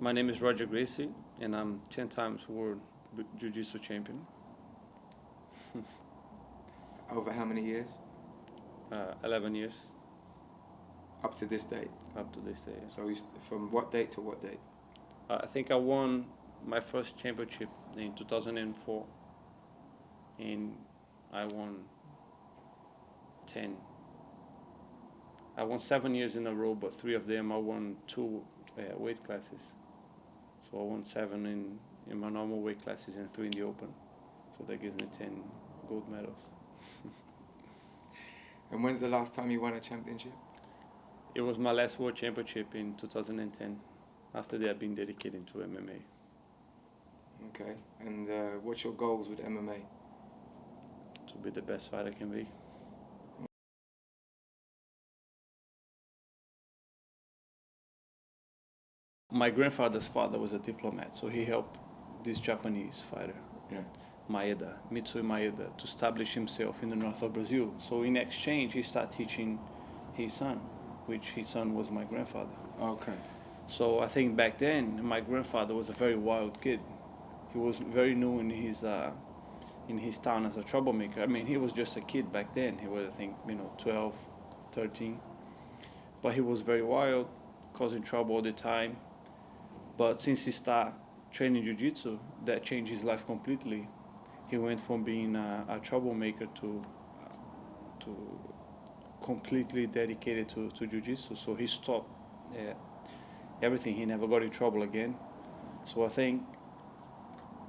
My name is Gracie, and I'm 10 times world jiu-jitsu champion. Over how many years? 11 years Up to this date. up to this day. So from what date to what date? I think I won my first championship in 2004, and I won 10. I won 7 years in a row, but 3 of them I won 2 weight classes. So I won 7 in my normal weight classes and 3 in the open. So that gives me 10 gold medals. And when's the last time you won a championship? It was my last world championship in 2010. After that, I've been dedicated to MMA. Okay. And what's your goals with MMA? To be the best fighter I can be. My grandfather's father was a diplomat, so he helped this Japanese fighter, Mitsui Maeda, to establish himself in the north of Brazil. So in exchange, he started teaching his son, which his son was my grandfather. Okay. So I think back then, my grandfather was a very wild kid. He was very new in his town as a troublemaker. I mean, he was just a kid back then. He was, I think, 12, 13. But he was very wild, causing trouble all the time. But since he started training jiu-jitsu, that changed his life completely. He went from being a troublemaker to completely dedicated to jiu-jitsu. So he stopped everything. He never got in trouble again. So I think,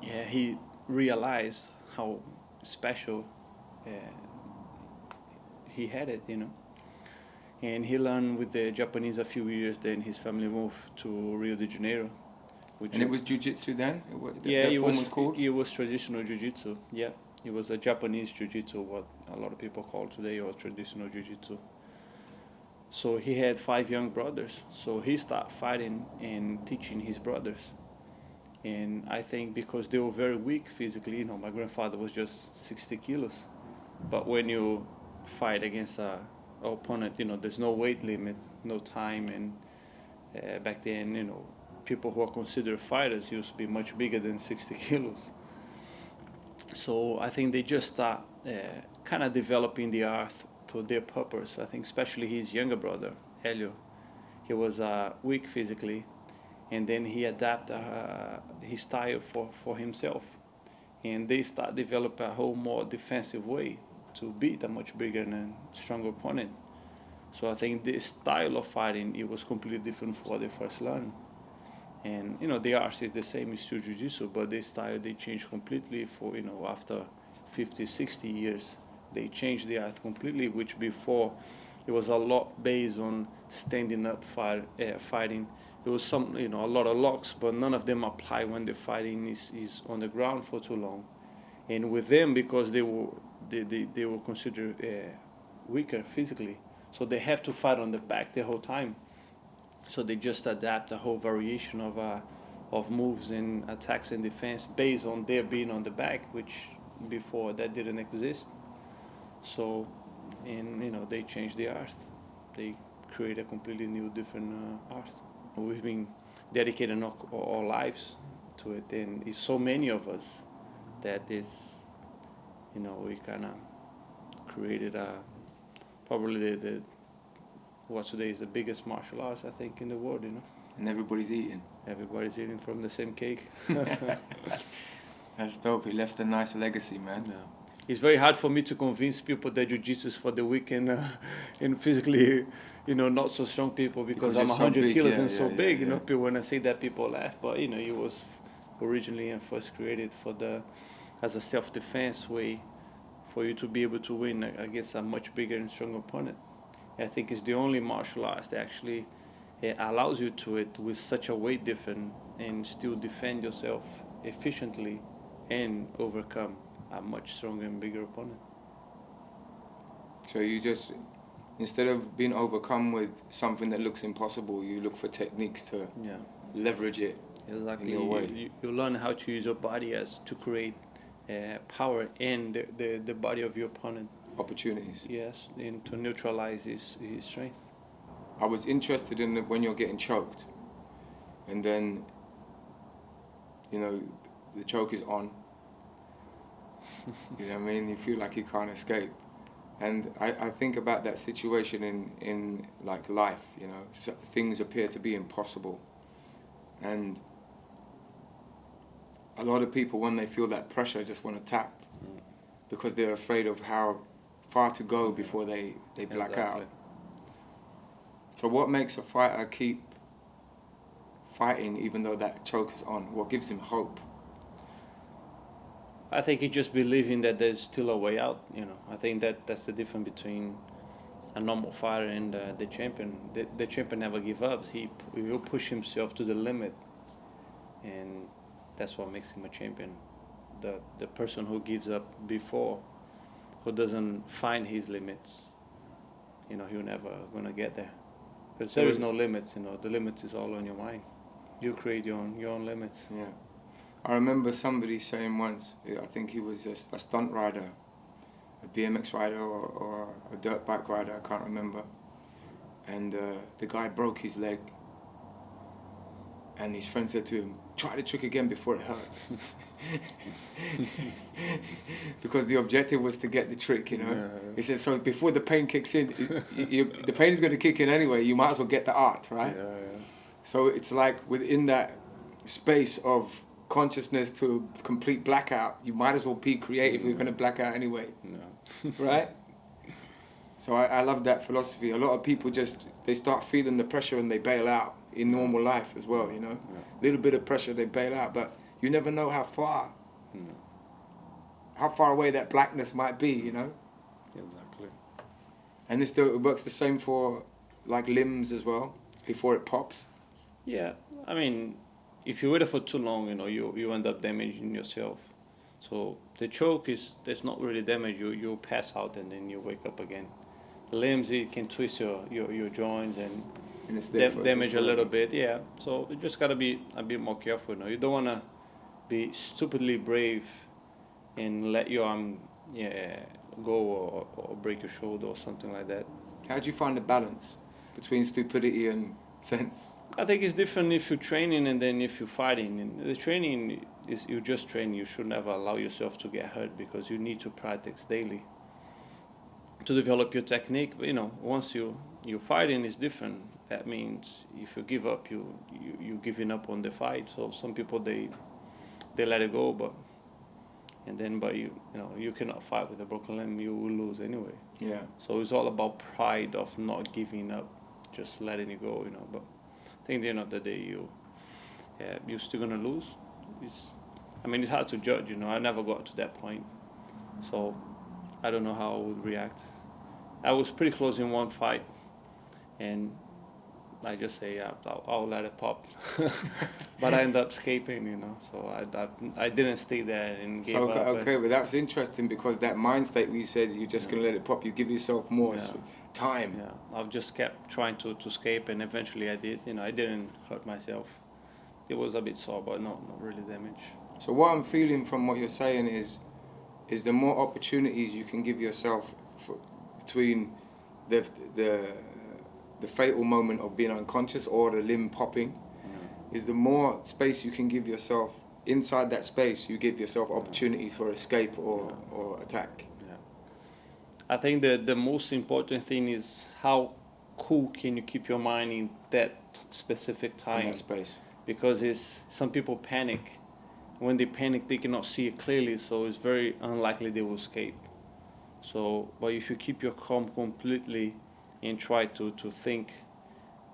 he realized how special he had it, And he learned with the Japanese a few years. Then his family moved to Rio de Janeiro. And it was jiu-jitsu then? It was called? It was traditional jiu-jitsu. Yeah, it was a Japanese jiu-jitsu, what a lot of people call today, or traditional jiu-jitsu. So he had 5 young brothers. So he started fighting and teaching his brothers. And I think because they were very weak physically, my grandfather was just 60 kilos. But when you fight against a opponent, there's no weight limit, no time, and back then, people who are considered fighters used to be much bigger than 60 kilos. So I think they just start kind of developing the art to their purpose. I think especially his younger brother, Helio, he was weak physically, and then he adapted his style for himself. And they start develop a whole more defensive way to beat a much bigger and stronger opponent. So I think the style of fighting, it was completely different from what they first learned. And, the art is the same, it's still jiu-jitsu, but the style, they changed completely for, after 50, 60 years, they changed the art completely, which before it was a lot based on standing up fighting. There was a lot of locks, but none of them apply when the fighting is on the ground for too long. And with them, because they were considered weaker physically, so they have to fight on the back the whole time. So they just adapt a whole variation of moves and attacks and defense based on their being on the back, which before that didn't exist. So, and they changed the art. They create a completely new, different art. We've been dedicating our lives to it, and it's so many of us that is, we kind of created probably the what today is the biggest martial arts, I think, in the world, And everybody's eating. Everybody's eating from the same cake. That's dope. He left a nice legacy, man. Yeah. It's very hard for me to convince people that jiu-jitsu is for the weak and physically, not so strong people, because I'm 100 kilos and so big. People, when I say that, people laugh. But, it was originally and first created as a self-defense way for you to be able to win against a much bigger and stronger opponent. I think it's the only martial arts that actually allows you to it with such a weight difference and still defend yourself efficiently and overcome a much stronger and bigger opponent. So you just, instead of being overcome with something that looks impossible, you look for techniques to leverage it. Exactly. In your way. You learn how to use your body to create power in the body of your opponent. Opportunities. Yes, and to neutralize his strength. I was interested in when you're getting choked, and then you know, the choke is on. You know what I mean? You feel like you can't escape. And I think about that situation in like life, you know, so things appear to be impossible. And a lot of people, when they feel that pressure, just want to tap because they're afraid of how far to go before they black out. So what makes a fighter keep fighting even though that choke is on? What gives him hope? I think he just believing that there's still a way out. You know, I think that's the difference between a normal fighter and the champion. The champion never give up. He will push himself to the limit, and that's what makes him a champion. The person who gives up before, who doesn't find his limits, you know, he'll never gonna get there. Because there is no limits. You know, the limits is all on your mind. You create your own limits. Yeah. I remember somebody saying once, I think he was a stunt rider, a BMX rider or a dirt bike rider, I can't remember. And the guy broke his leg. And his friend said to him, try the trick again before it hurts. Because the objective was to get the trick, you know. Yeah. He said, so before the pain kicks in, the pain is going to kick in anyway, you might as well get the art, right? Yeah. So it's like within that space of consciousness to complete blackout, you might as well be creative. You're going to black out anyway. No. Right? So I love that philosophy. A lot of people they start feeling the pressure and they bail out in normal life as well, you know. Little bit of pressure, they bail out, but you never know how far away that blackness might be, you know. Exactly. And it works the same for like limbs as well, before it pops. Yeah, I mean, if you wait for too long, you know, you end up damaging yourself. So the choke there's not really damage. You pass out and then you wake up again. The limbs, it can twist your joints and it's damage a little bit. Yeah, so you just gotta be a bit more careful. You know, you don't wanna be stupidly brave and let your arm go or break your shoulder or something like that. How do you find the balance between stupidity and sense? I think it's different if you're training and then if you're fighting. And the training is you just train. You should never allow yourself to get hurt because you need to practice daily to develop your technique. But, you know, once you're fighting, is different. That means if you give up, you're giving up on the fight. So some people they let it go, but you cannot fight with a broken limb. You will lose anyway. Yeah. So it's all about pride of not giving up, just letting it go. You know, but I think at the end of the day, you're still gonna lose. It's hard to judge. You know, I never got to that point, so I don't know how I would react. I was pretty close in one fight, and I just say, I'll let it pop. But I ended up escaping, you know, so I didn't stay there and gave up. Okay, but that's interesting because that mind state where you said you're just going to let it pop, you give yourself more time. Yeah, I've just kept trying to escape, and eventually I did. You know, I didn't hurt myself. It was a bit sore, but not really damage. So what I'm feeling from what you're saying is the more opportunities you can give yourself between the fatal moment of being unconscious or the limb popping, is the more space you can give yourself. Inside that space, you give yourself opportunities for escape or attack. Yeah. I think the most important thing is how cool can you keep your mind in that specific time. In that space. Because some people panic. When they panic, they cannot see it clearly, so it's very unlikely they will escape. So, but if you keep your calm completely and try to think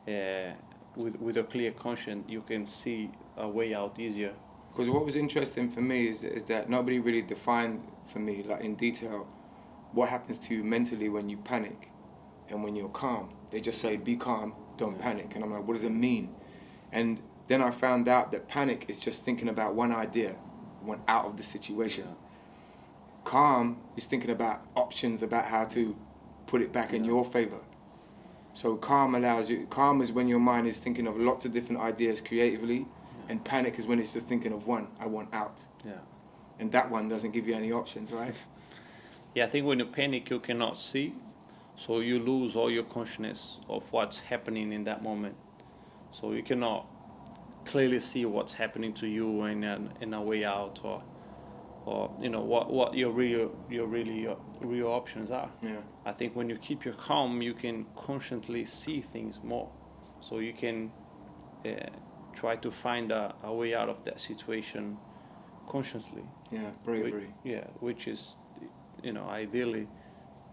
with a clear conscience, you can see a way out easier. Because what was interesting for me is that nobody really defined for me, like in detail, what happens to you mentally when you panic and when you're calm. They just say, be calm, don't panic. And I'm like, what does it mean? And then I found out that panic is just thinking about one idea, one out of the situation. Yeah. Calm is thinking about options about how to put it back in your favor. So calm is when your mind is thinking of lots of different ideas creatively, and panic is when it's just thinking of one, I want out. Yeah. And that one doesn't give you any options, right? Yeah, I think when you panic, you cannot see, so you lose all your consciousness of what's happening in that moment. So you cannot clearly see what's happening to you in a way out, or you know what your real options are. Yeah. I think when you keep your calm, you can consciously see things more, so you can try to find a way out of that situation consciously. Yeah, bravery. Which is, you know, ideally,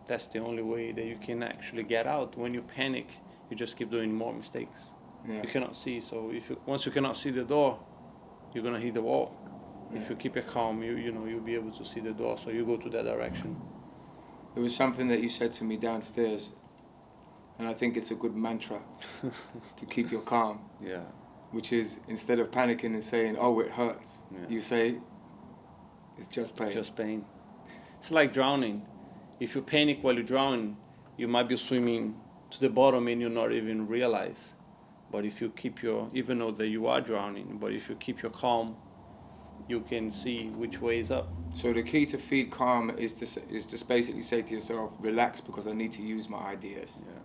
that's the only way that you can actually get out. When you panic, you just keep doing more mistakes. Yeah. You cannot see, so once you cannot see the door, you're gonna hit the wall. Yeah. If you keep it calm, you'll be able to see the door, so you go to that direction. It was something that you said to me downstairs, and I think it's a good mantra to keep your calm. Yeah. Which is, instead of panicking and saying, "Oh, it hurts," you say, "It's just pain." Just pain. It's like drowning. If you panic while you're drowning, you might be swimming to the bottom and you not even realize. But if you keep even though that you are drowning, but if you keep your calm, you can see which way is up. So the key to feed calm is just basically say to yourself, relax, because I need to use my ideas. Yeah.